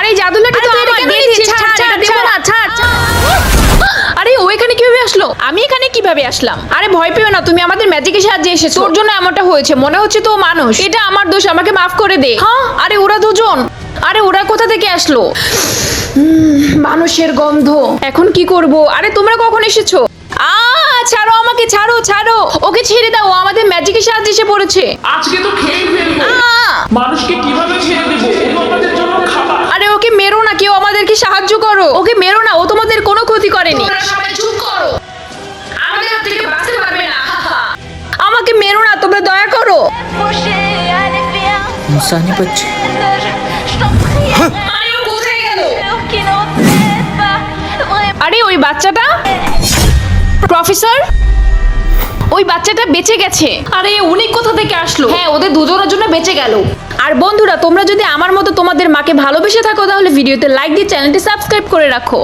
আরে জাদুলাটি তো আমার, দিয়ে দিচ্ছি, ছাড়, এটা দেব না, ছাড়। আরে ও এখানে কিভাবে আসলো? আমি এখানে কিভাবে আসলাম? আরে ভয় পেও না, তুমি আমাদের ম্যাজিকের সাহায্যে এসেছো, তোর জন্য এমনটা হয়েছে। মনে হচ্ছে তো ও মানুষ, এটা আমার দোষ, আমাকে মাফ করে দে। হ্যাঁ, আরে ওরা দুজন, আরে ওরা কোথা থেকে আসলো? মানুষের গন্ধ। এখন কি করব? আরে তোমরা কখন এসেছো? ছাড়ো আমাকে, ছাড়ো, ছাড়ো, ওকে ছেড়ে দাও, ও আমাদের ম্যাজিকের সাহায্যে এসে পড়েছে। আজকে তো খেয়ে ফেলবো। মানুষকে কিভাবে ছেড়ে দেবো? ও তো আমাদের জন্য খাবার। আরে ওকে মেরো না, কেউ আমাদেরকে সাহায্য করো, ওকে মেরো না, ও তোমাদের কোনো ক্ষতি করেনি। সবাই চুপ করো, আমাদের হাত থেকে বাঁচতে পারবে না। আমাকে মেরো না, তোমরা দয়া করো। इंसानी बच्चे আরে ও কোথায় গেল? আরে ওই বাচ্চাটা, প্রফেসর, ওই বাচ্চাটা বেঁচে গেছে। আরে উনি কোথা থেকে আসলো? হ্যাঁ, ওদের দুজনের জন্য বেঁচে গেল। আর বন্ধুরা, তোমরা যদি আমার মতো তোমাদের মাকে ভালোবেসে থাকো তাহলে ভিডিওতে লাইক দিয়ে চ্যানেলটি সাবস্ক্রাইব করে রাখো।